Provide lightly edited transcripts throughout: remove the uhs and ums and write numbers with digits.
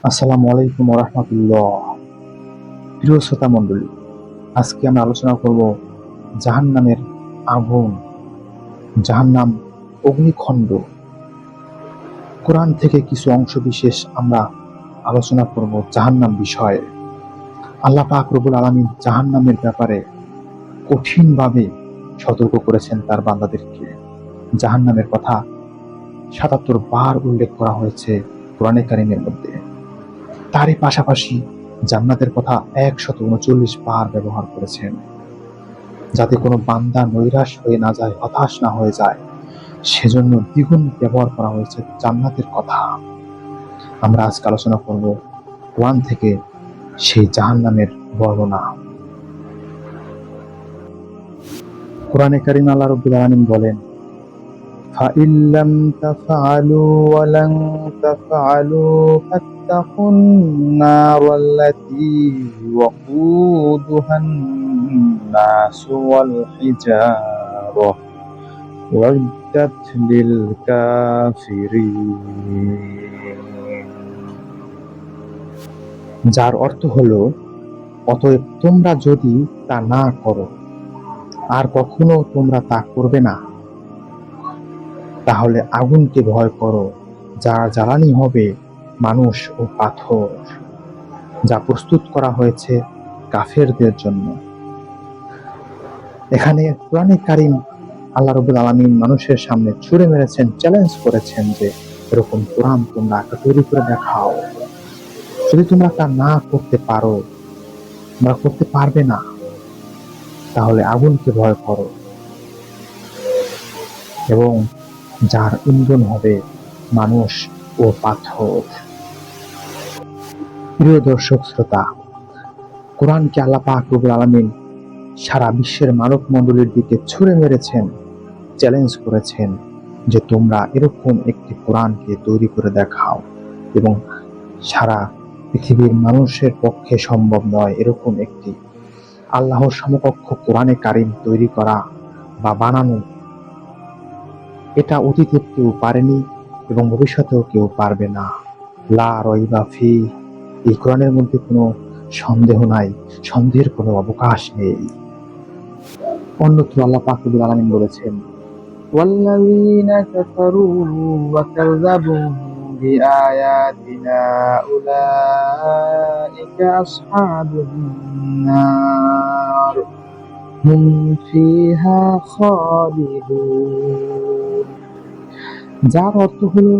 আসসালামু আলাইকুম রহমতুল্লাহ। প্রিয় শ্রোতা মণ্ডলী, আজকে আমরা আলোচনা করব জাহান্নামের আগুন, জাহান্নাম, অগ্নিখণ্ড। কোরআন থেকে কিছু অংশ বিশেষ আমরা আলোচনা করব জাহান্নাম বিষয়ে। আল্লাহ পাক রব্বুল আলামিন জাহান্নামের ব্যাপারে কঠিনভাবে সতর্ক করেছেন তার বান্দাদেরকে। জাহান্নামের কথা ৭৭ বার উল্লেখ করা হয়েছে কোরআনে কারিমের মধ্যে। তারই পাশাপাশি জান্নাতের কথা ১৩৯ বার ব্যবহার করেছেন, যাতে কোনো বান্দা নৈরাশ হয়ে না যায়, হতাশ না হয়ে যায়, সেজন্য দ্বিগুণ ব্যবহার করা হয়েছে জান্নাতের কথা। আমরা আজকে আলোচনা করব কোরআন থেকে সেই জাহান্নামের বর্ণনা। কোরআনে কারিমে আল্লাহ রাব্বুল আলামিন বলেন, فَإِن لَّمْ تَفْعَلُوا وَلَن تَفْعَلُوا فَاتَّقُوا النَّارَ الَّتِي وَقُودُهَا النَّاسُ وَالْحِجَارَةُ أُعِدَّتْ لِلْكَافِرِينَ। যার অর্থ হলো, অতএব তোমরা যদি তা না করো আর কখনো তোমরা তা করবে না, তাহলে আগুনকে ভয় করো, যার জ্বালানি হবে মানুষ ও পাথর, যা প্রস্তুত করা হয়েছে কাফেরদের জন্য। এখানে কোরআনে কারিম আল্লাহ রাব্বুল আলামিন মানুষের সামনে ছুড়ে মেরেছেন, চ্যালেঞ্জ করেছেন যে এরকম কোরআন তোমরা একটা তৈরি করে দেখাও। যদি তোমরা তা না করতে পারো, তোমরা করতে পারবে না, তাহলে আগুনকে ভয় করো এবং যার ইন্ধন হবে মানুষ ও পাথর। প্রিয় দর্শক শ্রোতা, কোরআনকে আল্লাহ পাক রব্বুল আলামিন সারা বিশ্বের মানব মণ্ডলীর দিকে ছুড়ে মেরেছেন, চ্যালেঞ্জ করেছেন যে তোমরা এরকম একটি কোরআনকে তৈরি করে দেখাও। এবং সারা পৃথিবীর মানুষের পক্ষে সম্ভব নয় এরকম একটি আল্লাহর সমকক্ষ কোরআনে কারিম তৈরি করা বা বানানো। এটা অতীতে কেউ পারেনি এবং ভবিষ্যতেও কেউ পারবে না। লা রাইবা ফিহ, এই কোরআনের মধ্যে কোনো সন্দেহ নাই, সন্দেহের কোনো অবকাশ নেই। অন্যত্র আল্লাহ পাক রব্বুল আলামিন বলেছেন, ওয়াল্লাযীনা কাফারু ওয়া কাযযাবু বিআয়াতিনা উলাইকা আসহাবুন নার হুম ফিহা খালিদুন। যার অর্থ হলো,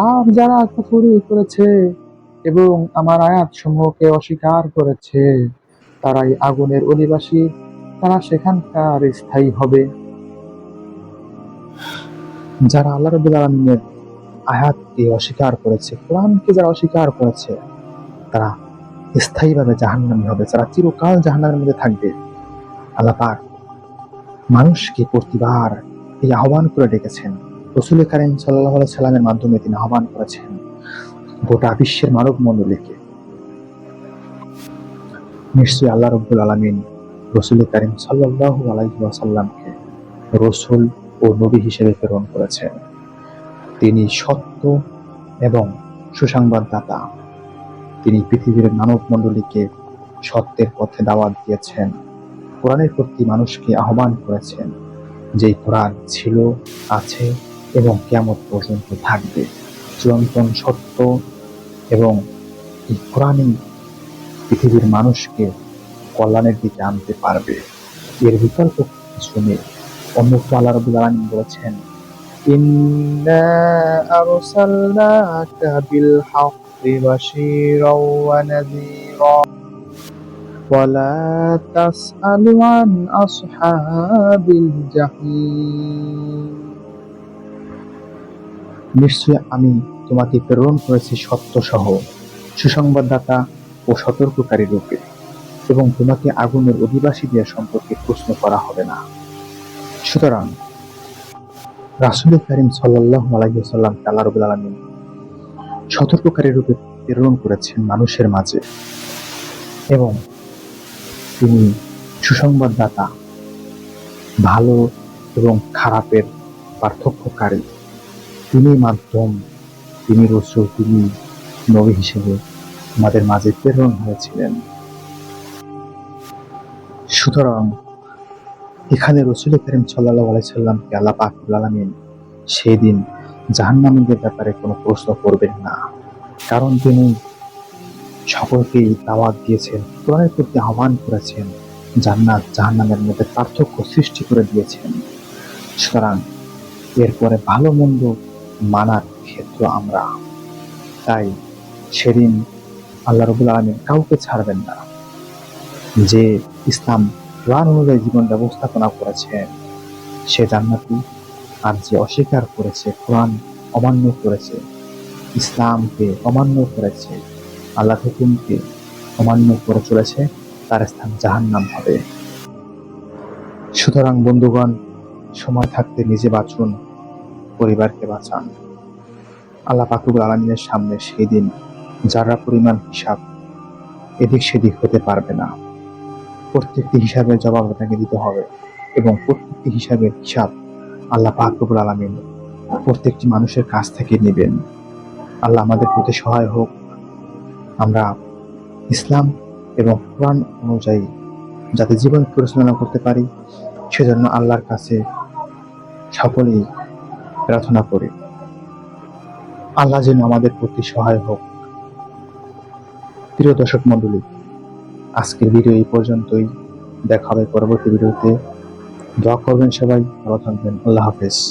আর যারা কুফরি করেছে এবং আমার আয়াত সমূহকে অস্বীকার করেছে, তারাই আগুনের অধিবাসী, তারা সেখানকার স্থায়ী হবে। যারা আল্লাহ রাব্বুল আলামিনের আয়াতকে অস্বীকার করেছে, কোরআনকে যারা অস্বীকার করেছে, তারা স্থায়ীভাবে জাহান্নামী হবে, যারা চিরকাল জাহান্নামের মধ্যে থাকবে। আল্লাহ পাক মানুষকে প্রতিবার এই আহ্বান করে ডেকেছেন। রাসূল কারীম সাল্লাল্লাহু আলাইহি সাল্লামের মাধ্যমে তিনি আহ্বান করেছেন গোটা বিশ্বের মানব মণ্ডলীকে। নিশ্চয়ই আল্লাহ রাব্বুল আলামিন রাসূল কারীম সাল্লাল্লাহু আলাইহি ওয়াসাল্লামকে রাসূল ও নবী হিসেবে প্রেরণ করেছেন। তিনি সত্য এবং সুসংবাদদাতা। তিনি পৃথিবীর মানব মণ্ডলীকে সত্যের পথে দাওয়াত দিয়েছেন, কোরআনের প্রতি মানুষকে আহ্বান করেছেন, যেই কোরআন ছিল, আছে এবং কিয়ামত পর্যন্ত থাকবে, চিরন্তন সত্য। এবং এই কোরআনই পৃথিবীর মানুষকে কল্যাণের দিকে আনতে পারবে, এর বিকল্প কিছু নেই। অন্যত্র আল্লাহ রাব্বুল আলামিন বলেছেন, ইন্না আরসালনাকা বিল হাক্কি বাশীরাও ওয়া নাযীরা ওয়ালা তাসআলু আন আসহাবিল জাহিম। নিশ্চয় আমি তোমাকে প্রেরণ করেছি সত্য সহ, সুসংবাদদাতা ও সতর্ককারী রূপে, এবং তোমাকে আগুনের অধিবাসীদের সম্পর্কে প্রশ্ন করা হবে না। সুতরাং রাসূল কারীম সাল্লাল্লাহু আলাইহি ওয়াসাল্লামকে আল্লাহ রাব্বুল আলামিন সতর্ককারী রূপে প্রেরণ করেছেন মানুষের মাঝে, এবং তিনি সুসংবাদদাতা, ভালো এবং খারাপের পার্থক্যকারী। তিনি মাধ্যম, তিনি রাসূল, তিনি নবী হিসেবে আমাদের মাঝে প্রেরণ হয়েছিলেন। সুতরাং এখানে রাসূল কারীম সাল্লাল্লাহু আলাইহি সাল্লামকে আল্লাহ পাক রব্বুল আলামিন সেই দিন জাহান্নামীদের ব্যাপারে কোনো প্রশ্ন করবেন না, কারণ তিনি সকলকেই দাওয়াত দিয়েছেন, কোরআনের প্রতি আহ্বান করেছেন, জান্নাত জাহান্নামের মধ্যে পার্থক্য সৃষ্টি করে দিয়েছেন। সুতরাং এরপরে ভালো মন্দ মানার ক্ষেত্র আমরা, তাই সেদিন আল্লাহ রাব্বুল আলামিন কাউকে ছাড়বেন না। যে ইসলাম কোরআন অনুযায়ী জীবন ব্যবস্থাপনা করেছে সে জান্নাতি, আর যে অস্বীকার করেছে, কোরআন অমান্য করেছে, ইসলামকে অমান্য করেছে, আল্লাহর হুকুমকে অমান্য করে চলেছে, তার স্থান জাহান্নাম হবে। সুতরাং বন্ধুগণ, সময় থাকতে নিজে বাঁচুন, পরিবারকে বাঁচান। আল্লাহ পাক রব্বুল আলামিনের সামনে সেই দিন যারা পরিমাণ হিসাব এদিক সেদিক হতে পারবে না। প্রত্যেকটি হিসাবের জবাব আপনাকে দিতে হবে, এবং প্রত্যেকটি হিসাবের হিসাব আল্লাহ পাক রব্বুল আলামিন প্রত্যেকটি মানুষের কাছ থেকে নেবেন। আল্লাহ আমাদের প্রতি সহায় হোক, আমরা ইসলাম এবং কোরআন অনুযায়ী যাতে জীবন পরিচালনা করতে পারি সেজন্য আল্লাহর কাছে সকলেই প্রার্থনা করি। আল্লাহ যেন আমাদের প্রতি সহায় হোক। প্রিয় দর্শক মণ্ডলী, আজকের ভিডিও এই পর্যন্তই। দেখা হবে পরবর্তী ভিডিওতে। দোয়া করবেন সবাই, ভালো থাকবেন। আল্লাহ হাফেজ।